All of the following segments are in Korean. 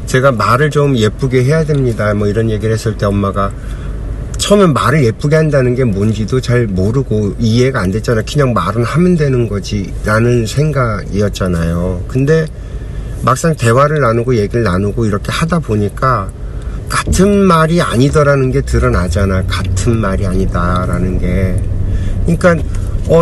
제가 말을 좀 예쁘게 해야 됩니다 뭐 이런 얘기를 했을 때 엄마가 처음엔 말을 예쁘게 한다는 게 뭔지도 잘 모르고 이해가 안 됐잖아. 그냥 말은 하면 되는 거지 라는 생각이었잖아요. 근데 막상 대화를 나누고 얘기를 나누고 이렇게 하다 보니까 같은 말이 아니더라는 게 드러나잖아. 같은 말이 아니다라는 게. 그러니까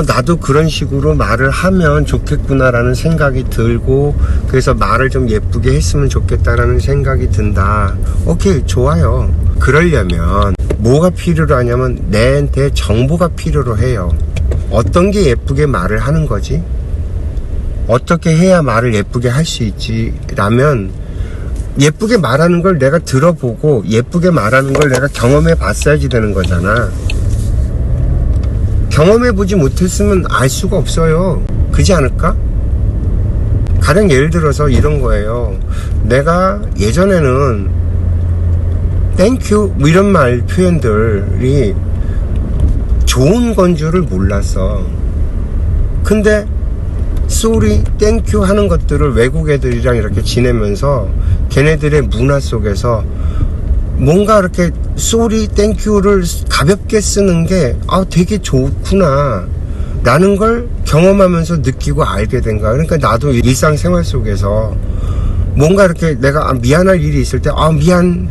나도 그런 식으로 말을 하면 좋겠구나라는 생각이 들고, 그래서 말을 좀 예쁘게 했으면 좋겠다라는 생각이 든다. 오케이, 좋아요. 그러려면 뭐가 필요로 하냐면 내한테 정보가 필요로 해요. 어떤 게 예쁘게 말을 하는 거지? 어떻게 해야 말을 예쁘게 할 수 있지? 라면 예쁘게 말하는 걸 내가 들어보고 예쁘게 말하는 걸 내가 경험해 봤어야지 되는 거잖아. 경험해보지 못했으면 알 수가 없어요. 그렇지 않을까? 가령 예를 들어서 이런 거예요. 내가 예전에는 땡큐 뭐 이런 말 표현들이 좋은 건 줄을 몰랐어. 근데 sorry, 땡큐 하는 것들을 외국 애들이랑 이렇게 지내면서 걔네들의 문화 속에서 뭔가 이렇게 sorry, 땡큐를 가볍게 쓰는 게 되게 좋구나 라는 걸 경험하면서 느끼고 알게 된 거야. 그러니까 나도 일상생활 속에서 뭔가 이렇게 내가 미안할 일이 있을 때 미안,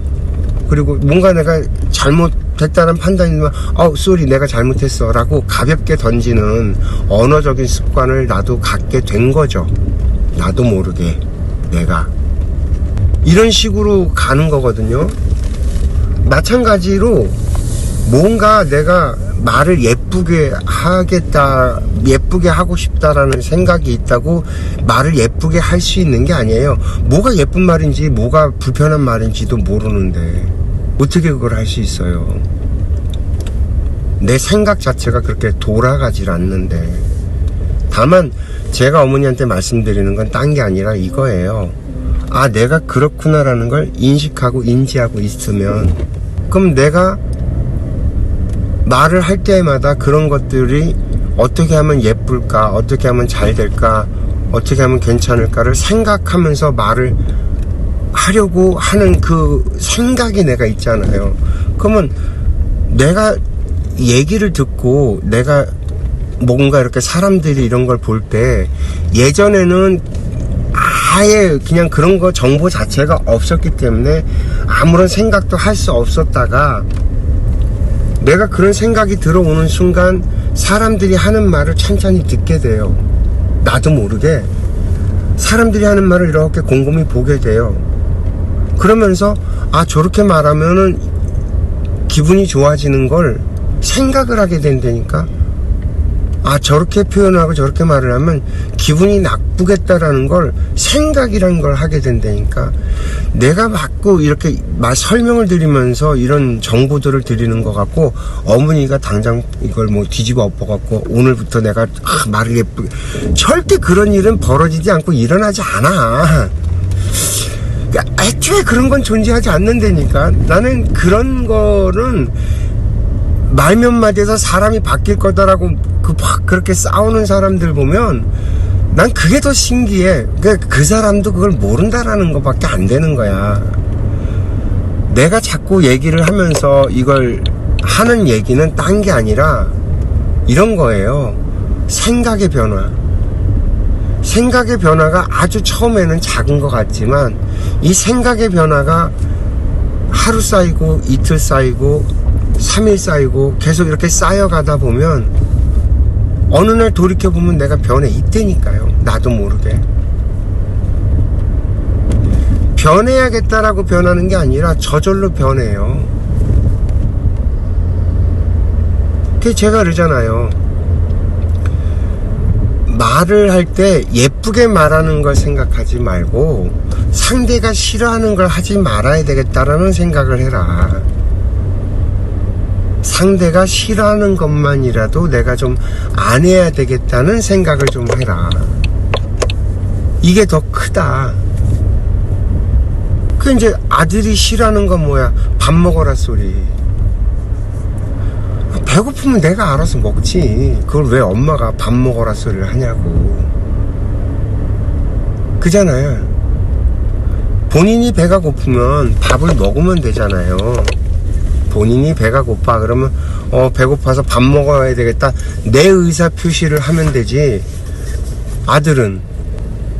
그리고 뭔가 내가 잘못했다는 판단이면 sorry, 내가 잘못했어 라고 가볍게 던지는 언어적인 습관을 나도 갖게 된 거죠. 나도 모르게 내가 이런 식으로 가는 거거든요. 마찬가지로 뭔가 내가 말을 예쁘게 하겠다, 예쁘게 하고 싶다라는 생각이 있다고 말을 예쁘게 할 수 있는 게 아니에요. 뭐가 예쁜 말인지 뭐가 불편한 말인지도 모르는데 어떻게 그걸 할 수 있어요? 내 생각 자체가 그렇게 돌아가질 않는데. 다만 제가 어머니한테 말씀드리는 건 딴 게 아니라 이거예요. 내가 그렇구나라는 걸 인식하고 인지하고 있으면, 그럼 내가 말을 할 때마다 그런 것들이 어떻게 하면 예쁠까, 어떻게 하면 잘 될까, 어떻게 하면 괜찮을까를 생각하면서 말을 하려고 하는 그 생각이 내가 있잖아요. 그러면 내가 얘기를 듣고 내가 뭔가 이렇게 사람들이 이런 걸 볼 때, 예전에는 아예 그냥 그런 거 정보 자체가 없었기 때문에 아무런 생각도 할 수 없었다가 내가 그런 생각이 들어오는 순간 사람들이 하는 말을 천천히 듣게 돼요. 나도 모르게 사람들이 하는 말을 이렇게 곰곰이 보게 돼요. 그러면서 저렇게 말하면은 기분이 좋아지는 걸 생각을 하게 된다니까. 저렇게 표현하고 저렇게 말을 하면 기분이 나쁘겠다라는 걸 생각이라는 걸 하게 된다니까. 내가 자꾸 이렇게 설명을 드리면서 이런 정보들을 드리는 것 같고, 어머니가 당장 이걸 뭐 뒤집어 엎어갖고 오늘부터 내가 말을 예쁘게, 절대 그런 일은 벌어지지 않고 일어나지 않아. 애초에 그런 건 존재하지 않는다니까. 나는 그런 거는 말 몇 마디에서 사람이 바뀔 거다라고 그렇게 싸우는 사람들 보면 난 그게 더 신기해. 그 사람도 그걸 모른다라는 것밖에 안 되는 거야. 내가 자꾸 얘기를 하면서 이걸 하는 얘기는 딴 게 아니라 이런 거예요. 생각의 변화. 생각의 변화가 아주 처음에는 작은 것 같지만 이 생각의 변화가 하루 쌓이고 이틀 쌓이고 3일 쌓이고 계속 이렇게 쌓여가다 보면 어느 날 돌이켜보면 내가 변해 있다니까요. 나도 모르게. 변해야겠다라고 변하는 게 아니라 저절로 변해요. 그게 제가 그러잖아요. 말을 할 때 예쁘게 말하는 걸 생각하지 말고 상대가 싫어하는 걸 하지 말아야 되겠다라는 생각을 해라. 상대가 싫어하는 것만이라도 내가 좀 안 해야 되겠다는 생각을 좀 해라. 이게 더 크다. 이제 아들이 싫어하는 건 뭐야? 밥 먹어라 소리. 배고프면 내가 알아서 먹지. 그걸 왜 엄마가 밥 먹어라 소리를 하냐고. 그잖아요. 본인이 배가 고프면 밥을 먹으면 되잖아요. 본인이 배가 고파 그러면 배고파서 밥 먹어야 되겠다, 내 의사 표시를 하면 되지. 아들은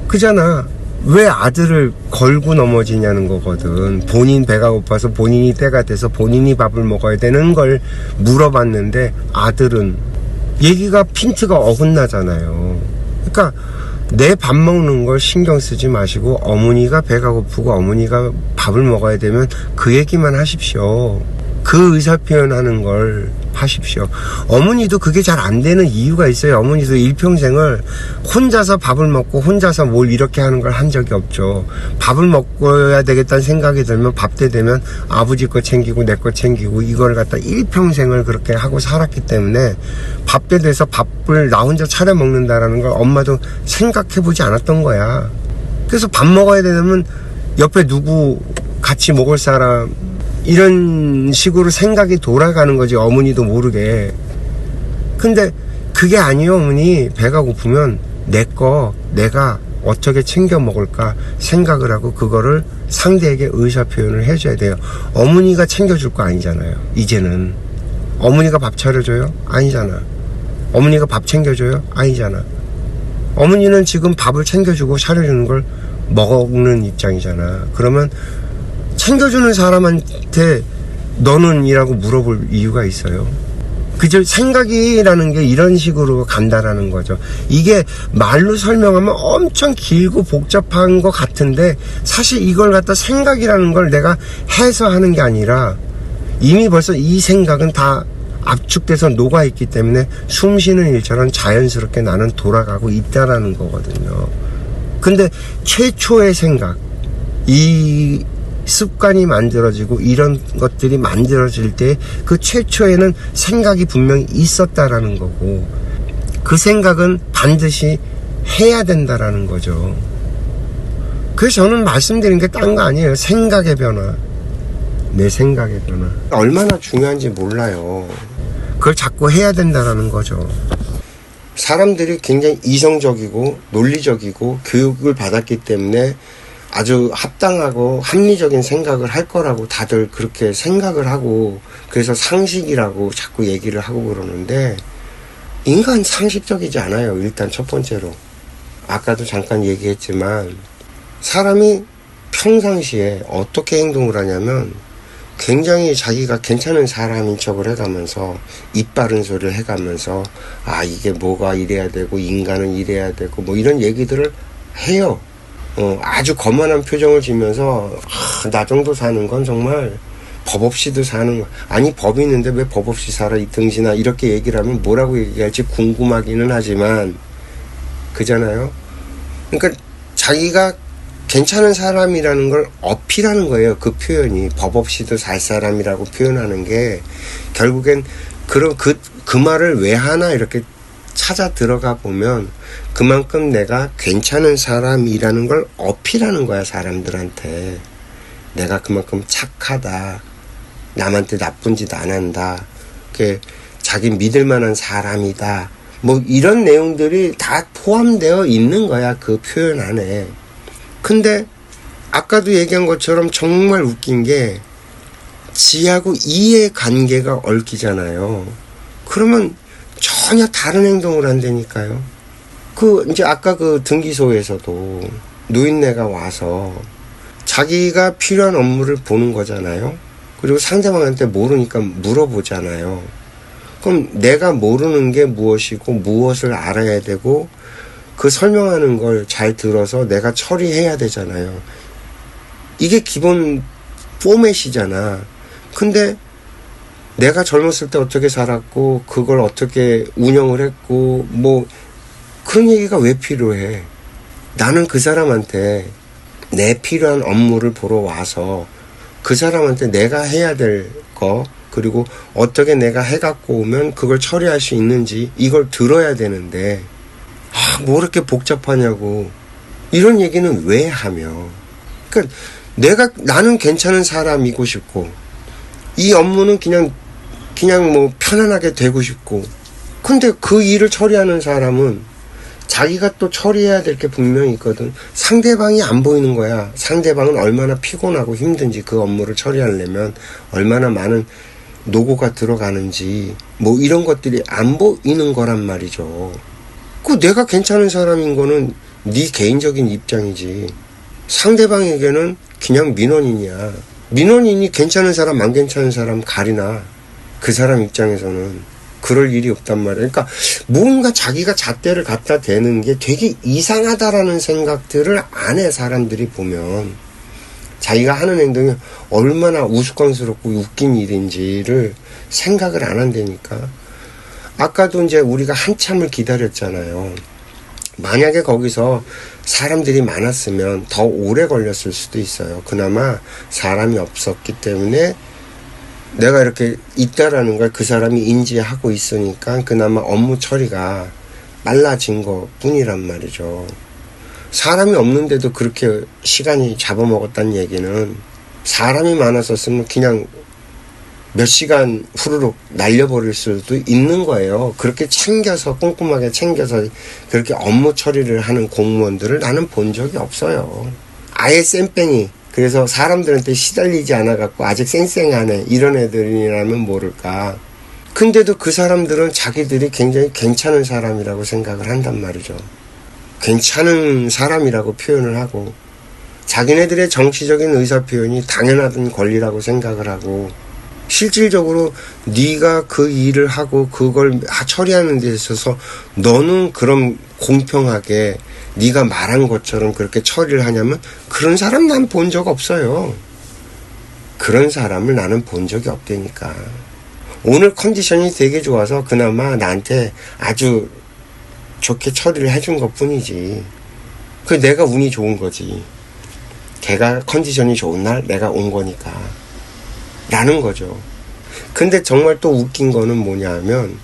그잖아. 왜 아들을 걸고 넘어지냐는 거거든. 본인 배가 고파서 본인이 때가 돼서 본인이 밥을 먹어야 되는 걸 물어봤는데 아들은 얘기가 핀트가 어긋나잖아요. 그러니까 내 밥 먹는 걸 신경 쓰지 마시고 어머니가 배가 고프고 어머니가 밥을 먹어야 되면 그 얘기만 하십시오. 그 의사 표현하는 걸 하십시오. 어머니도 그게 잘 안 되는 이유가 있어요. 어머니도 일평생을 혼자서 밥을 먹고 혼자서 뭘 이렇게 하는 걸 한 적이 없죠. 밥을 먹어야 되겠다는 생각이 들면 밥 때 되면 아버지 거 챙기고 내 거 챙기고 이걸 갖다 일평생을 그렇게 하고 살았기 때문에 밥 때 돼서 밥을 나 혼자 차려 먹는다라는 걸 엄마도 생각해 보지 않았던 거야. 그래서 밥 먹어야 되면 옆에 누구 같이 먹을 사람, 이런 식으로 생각이 돌아가는 거지, 어머니도 모르게. 근데 그게 아니에요. 어머니 배가 고프면 내 거 내가 어떻게 챙겨 먹을까 생각을 하고 그거를 상대에게 의사 표현을 해줘야 돼요. 어머니가 챙겨줄 거 아니잖아요. 이제는 어머니가 밥 차려줘요? 아니잖아. 어머니가 밥 챙겨줘요? 아니잖아. 어머니는 지금 밥을 챙겨주고 차려주는 걸 먹는 입장이잖아. 그러면 챙겨주는 사람한테 너는? 이라고 물어볼 이유가 있어요? 그저 생각이라는 게 이런 식으로 간다라는 거죠. 이게 말로 설명하면 엄청 길고 복잡한 것 같은데 사실 이걸 갖다 생각이라는 걸 내가 해서 하는 게 아니라 이미 벌써 이 생각은 다 압축돼서 녹아있기 때문에 숨 쉬는 일처럼 자연스럽게 나는 돌아가고 있다라는 거거든요. 근데 최초의 생각, 이 습관이 만들어지고 이런 것들이 만들어질 때 그 최초에는 생각이 분명히 있었다라는 거고 그 생각은 반드시 해야 된다라는 거죠. 그래서 저는 말씀드린 게 딴 거 아니에요. 생각의 변화, 내 생각의 변화 얼마나 중요한지 몰라요. 그걸 자꾸 해야 된다라는 거죠. 사람들이 굉장히 이성적이고 논리적이고 교육을 받았기 때문에 아주 합당하고 합리적인 생각을 할 거라고 다들 그렇게 생각을 하고 그래서 상식이라고 자꾸 얘기를 하고 그러는데 인간 상식적이지 않아요. 일단 첫 번째로 아까도 잠깐 얘기했지만 사람이 평상시에 어떻게 행동을 하냐면 굉장히 자기가 괜찮은 사람인 척을 해가면서 입 바른 소리를 해가면서 이게 뭐가 이래야 되고 인간은 이래야 되고 뭐 이런 얘기들을 해요. 아주 거만한 표정을 지면서 나 정도 사는 건 정말 법 없이도 사는 거. 아니 법이 있는데 왜 법 없이 살아 이 등신아, 이렇게 얘기를 하면 뭐라고 얘기할지 궁금하기는 하지만 그잖아요. 그러니까 자기가 괜찮은 사람이라는 걸 어필하는 거예요. 그 표현이 법 없이도 살 사람이라고 표현하는 게 결국엔 그럼 그 말을 왜 하나 이렇게 찾아 들어가 보면 그만큼 내가 괜찮은 사람이라는 걸 어필하는 거야. 사람들한테 내가 그만큼 착하다, 남한테 나쁜 짓 안 한다, 자기 믿을 만한 사람이다, 뭐 이런 내용들이 다 포함되어 있는 거야 그 표현 안에. 근데 아까도 얘기한 것처럼 정말 웃긴 게 지하고 이의 관계가 얽히잖아요. 그러면 전혀 다른 행동을 한다니까요. 이제 아까 그 등기소에서도 노인네가 와서 자기가 필요한 업무를 보는 거잖아요. 그리고 상대방한테 모르니까 물어보잖아요. 그럼 내가 모르는 게 무엇이고 무엇을 알아야 되고 그 설명하는 걸 잘 들어서 내가 처리해야 되잖아요. 이게 기본 포맷이잖아. 근데 내가 젊었을 때 어떻게 살았고 그걸 어떻게 운영을 했고 뭐 그런 얘기가 왜 필요해? 나는 그 사람한테 내 필요한 업무를 보러 와서 그 사람한테 내가 해야 될 거, 그리고 어떻게 내가 해갖고 오면 그걸 처리할 수 있는지 이걸 들어야 되는데 뭐 이렇게 복잡하냐고 이런 얘기는 왜 하며. 그러니까 나는 괜찮은 사람이고 싶고 이 업무는 그냥 그냥 뭐 편안하게 되고 싶고. 근데 그 일을 처리하는 사람은 자기가 또 처리해야 될 게 분명히 있거든. 상대방이 안 보이는 거야. 상대방은 얼마나 피곤하고 힘든지, 그 업무를 처리하려면 얼마나 많은 노고가 들어가는지, 뭐 이런 것들이 안 보이는 거란 말이죠. 그 내가 괜찮은 사람인 거는 네 개인적인 입장이지, 상대방에게는 그냥 민원인이야. 민원인이 괜찮은 사람 안 괜찮은 사람 가리나 그 사람 입장에서는 그럴 일이 없단 말이야. 그러니까 뭔가 자기가 잣대를 갖다 대는 게 되게 이상하다라는 생각들을 안 해. 사람들이 보면 자기가 하는 행동이 얼마나 우스꽝스럽고 웃긴 일인지를 생각을 안 한다니까. 아까도 이제 우리가 한참을 기다렸잖아요. 만약에 거기서 사람들이 많았으면 더 오래 걸렸을 수도 있어요. 그나마 사람이 없었기 때문에 내가 이렇게 있다라는 걸 그 사람이 인지하고 있으니까 그나마 업무 처리가 빨라진 것 뿐이란 말이죠. 사람이 없는데도 그렇게 시간이 잡아먹었다는 얘기는 사람이 많았었으면 그냥 몇 시간 후루룩 날려버릴 수도 있는 거예요. 그렇게 챙겨서, 꼼꼼하게 챙겨서 그렇게 업무 처리를 하는 공무원들을 나는 본 적이 없어요. 아예 쌩뺑이. 그래서 사람들한테 시달리지 않아갖고 아직 쌩쌩하네, 이런 애들이라면 모를까. 근데도 그 사람들은 자기들이 굉장히 괜찮은 사람이라고 생각을 한단 말이죠. 괜찮은 사람이라고 표현을 하고, 자기네들의 정치적인 의사표현이 당연한 권리라고 생각을 하고, 실질적으로 네가 그 일을 하고 그걸 처리하는 데 있어서 너는 그럼 공평하게 네가 말한 것처럼 그렇게 처리를 하냐면, 그런 사람 난 본 적 없어요. 그런 사람을 나는 본 적이 없다니까. 오늘 컨디션이 되게 좋아서 그나마 나한테 아주 좋게 처리를 해준 것 뿐이지. 그 내가 운이 좋은 거지. 걔가 컨디션이 좋은 날 내가 온 거니까 라는 거죠. 근데 정말 또 웃긴 거는 뭐냐 하면,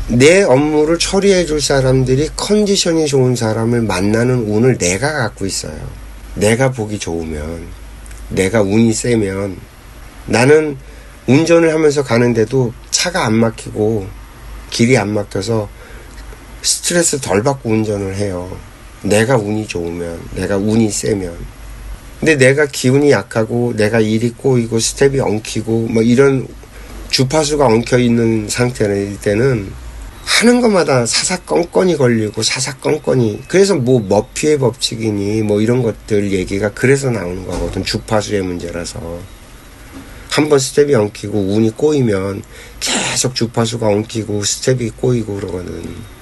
내 업무를 처리해 줄 사람들이 컨디션이 좋은 사람을 만나는 운을 내가 갖고 있어요. 내가 보기 좋으면, 내가 운이 세면. 나는 운전을 하면서 가는데도 차가 안 막히고 길이 안 막혀서 스트레스 덜 받고 운전을 해요. 내가 운이 좋으면, 내가 운이 세면. 근데 내가 기운이 약하고 내가 일이 꼬이고 스텝이 엉키고 뭐 이런 주파수가 엉켜 있는 상태일 때는 하는 것마다 사사건건이 걸리고 사사건건이. 그래서 뭐 머피의 법칙이니 뭐 이런 것들 얘기가 그래서 나오는 거거든. 주파수의 문제라서. 한번 스텝이 엉키고 운이 꼬이면 계속 주파수가 엉키고 스텝이 꼬이고 그러거든.